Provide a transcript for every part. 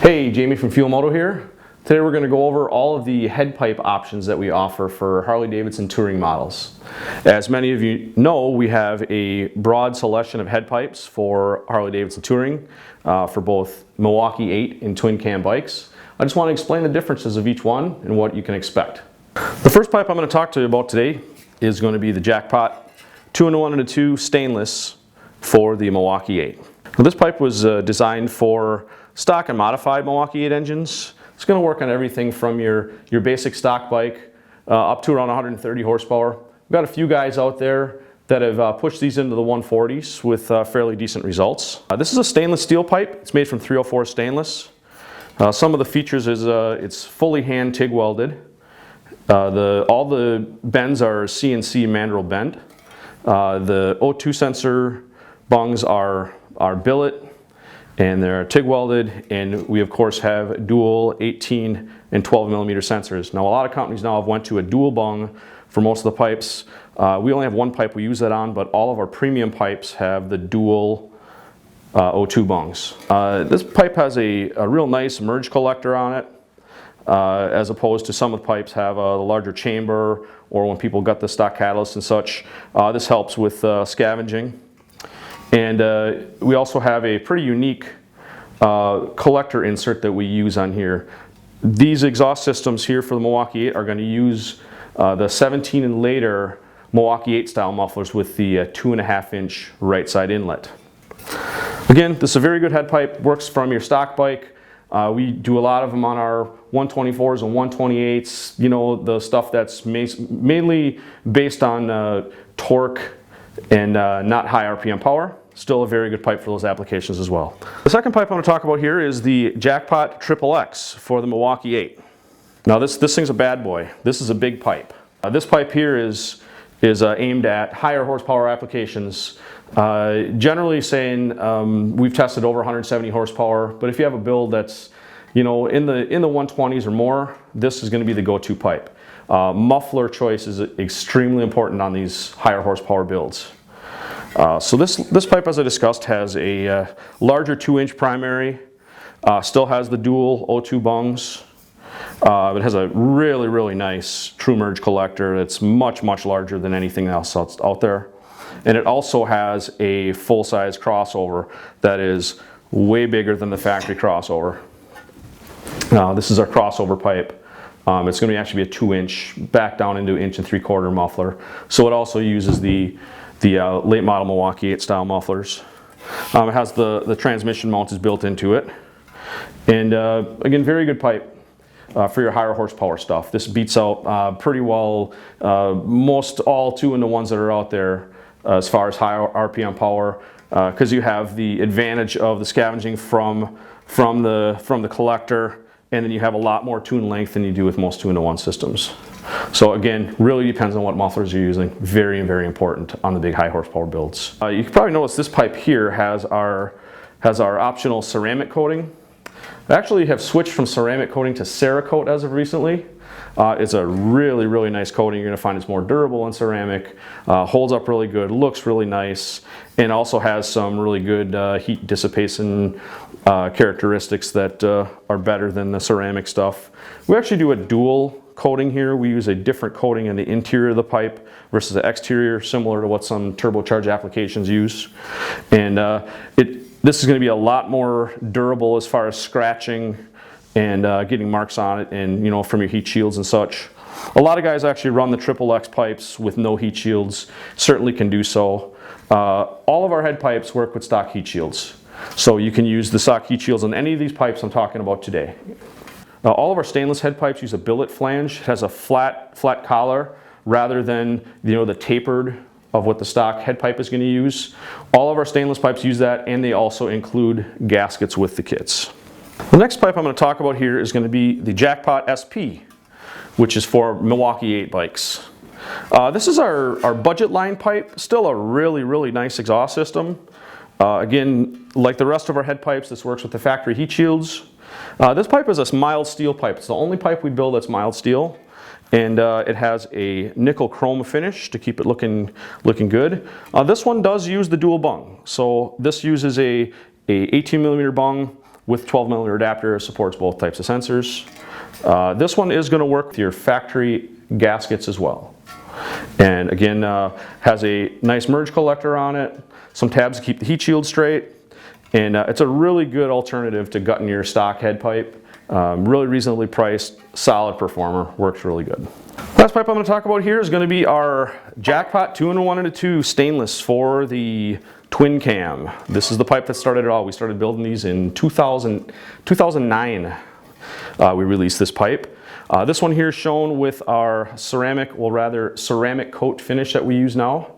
Hey, Jamie from Fuel Moto here. Today we're going to go over all of the head pipe options that we offer for Harley Davidson Touring models. As many of you know, we have a broad selection of head pipes for Harley Davidson Touring for both Milwaukee-8 and Twin Cam bikes. I just want to explain the differences of each one and what you can expect. The first pipe I'm going to talk to you about today is going to be the Jackpot 2-in-1 and 2 stainless for the Milwaukee-8. Now, this pipe was designed for stock and modified Milwaukee-8 engines. It's going to work on everything from your basic stock bike up to around 130 horsepower. We've got a few guys out there that have pushed these into the 140s with fairly decent results. This is a stainless steel pipe. It's made from 304 stainless. Some of the features is it's fully hand TIG welded. All the bends are CNC mandrel bent. The O2 sensor bungs are billet, and they're TIG welded, and we of course have dual 18 and 12 millimeter sensors. Now a lot of companies now have went to a dual bung for most of the pipes. We only have one pipe we use that on, but all of our premium pipes have the dual O2 bungs. This pipe has a real nice merge collector on it, as opposed to some of the pipes have a larger chamber, or when people got the stock catalyst and such. This helps with scavenging. And we also have a pretty unique collector insert that we use on here. These exhaust systems here for the Milwaukee-8 are going to use the 17 and later Milwaukee-8 style mufflers with the 2.5 inch right side inlet. Again, this is a very good head pipe, works from your stock bike. We do a lot of them on our 124s and 128s, you know, the stuff that's mainly based on torque and not high RPM power. Still a very good pipe for those applications as well. The second pipe I'm going to talk about here is the Jackpot XXX for the Milwaukee-8. Now this thing's a bad boy. This is a big pipe. This pipe here is aimed at higher horsepower applications. Generally saying we've tested over 170 horsepower, but if you have a build that's, you know, in the 120s or more, this is going to be the go-to pipe. Muffler choice is extremely important on these higher horsepower builds. So this pipe, as I discussed, has a larger 2-inch primary, still has the dual O2 bungs. It has a really nice true merge collector that's much larger than anything else out there. And it also has a full-size crossover that is way bigger than the factory crossover. This is our crossover pipe. It's going to actually be a 2-inch back down into 1 3/4 muffler. So it also uses the late model Milwaukee-8 style mufflers. It has the transmission mount is built into it. And again, very good pipe for your higher horsepower stuff. This beats out pretty well most all 2-in-1s that are out there as far as high RPM power, because you have the advantage of the scavenging from the collector, and then you have a lot more tune length than you do with most 2-in-1 systems. So again, really depends on what mufflers you're using. Very important on the big high horsepower builds. You can probably notice this pipe here has our optional ceramic coating. I actually have switched from ceramic coating to Cerakote as of recently. It's a really nice coating. You're going to find it's more durable than ceramic, holds up really good, looks really nice, and also has some really good heat dissipation characteristics that are better than the ceramic stuff. We actually do a dual coating here. We use a different coating in the interior of the pipe versus the exterior, similar to what some turbocharged applications use. And this is going to be a lot more durable as far as scratching and getting marks on it, and, you know, from your heat shields and such. A lot of guys actually run the XXX pipes with no heat shields. Certainly can do so. All of our head pipes work with stock heat shields, so you can use the stock heat shields on any of these pipes I'm talking about today. All of our stainless head pipes use a billet flange. It has a flat collar rather than, you know, the tapered of what the stock head pipe is going to use. All of our stainless pipes use that, and they also include gaskets with the kits. The next pipe I'm going to talk about here is going to be the Jackpot SP, which is for Milwaukee-8 bikes. This is our budget line pipe. Still a really nice exhaust system. Again, like the rest of our head pipes, this works with the factory heat shields. This pipe is a mild steel pipe. It's the only pipe we build that's mild steel, and it has a nickel chrome finish to keep it looking good. This one does use the dual bung, so this uses a 18 millimeter bung with 12mm adapter, supports both types of sensors. This one is going to work with your factory gaskets as well. And again, has a nice merge collector on it, some tabs to keep the heat shield straight, and it's a really good alternative to gutting your stock head pipe. Really reasonably priced, solid performer, works really good. Last pipe I'm going to talk about here is going to be our Jackpot 2-in-1 and 2 stainless for the Twin Cam. This is the pipe that started it all. We started building these in 2009. We released this pipe. This one here is shown with our ceramic, well rather ceramic coat finish that we use now.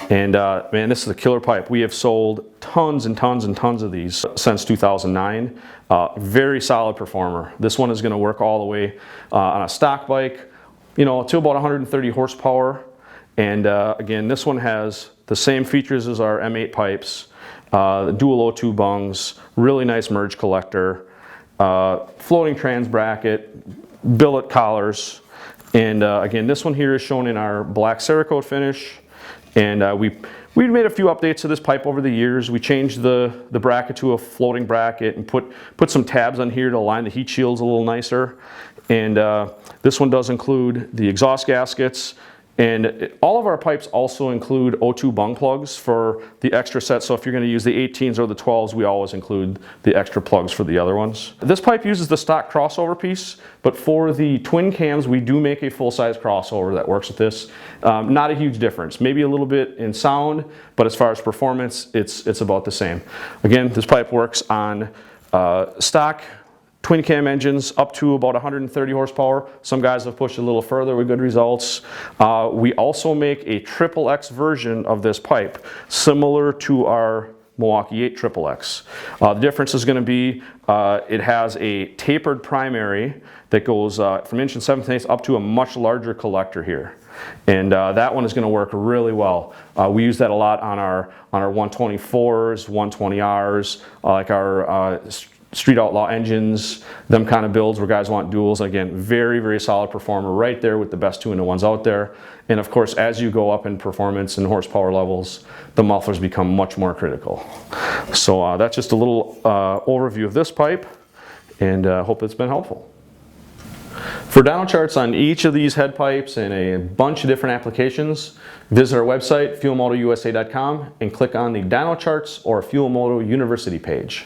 And man, this is a killer pipe. We have sold tons and tons and tons of these since 2009. Very solid performer. This one is going to work all the way on a stock bike, you know, to about 130 horsepower. And again, this one has the same features as our M8 pipes, the dual O2 bungs, really nice merge collector, floating trans bracket, billet collars, and again, this one here is shown in our black Cerakote finish. And we made a few updates to this pipe over the years. We changed the bracket to a floating bracket and put some tabs on here to align the heat shields a little nicer. And this one does include the exhaust gaskets. And all of our pipes also include O2 bung plugs for the extra set. So if you're going to use the 18s or the 12s, we always include the extra plugs for the other ones. This pipe uses the stock crossover piece, but for the twin cams, we do make a full-size crossover that works with this. Not a huge difference, maybe a little bit in sound, but as far as performance, it's about the same. Again, this pipe works on stock twin cam engines up to about 130 horsepower. Some guys have pushed a little further with good results. We also make a XXX version of this pipe, similar to our Milwaukee-8 XXX. The difference is going to be it has a tapered primary that goes from 1 7/8" up to a much larger collector here. And that one is going to work really well. We use that a lot on our 124s, 120Rs, like our Street Outlaw engines, them kind of builds where guys want duals. Again, very, very solid performer right there with the best 2-in-1s out there. And of course, as you go up in performance and horsepower levels, the mufflers become much more critical. So that's just a little overview of this pipe, and hope it's been helpful. For dyno charts on each of these head pipes and a bunch of different applications, visit our website, fuelmotousa.com, and click on the dyno charts or Fuel Moto University page.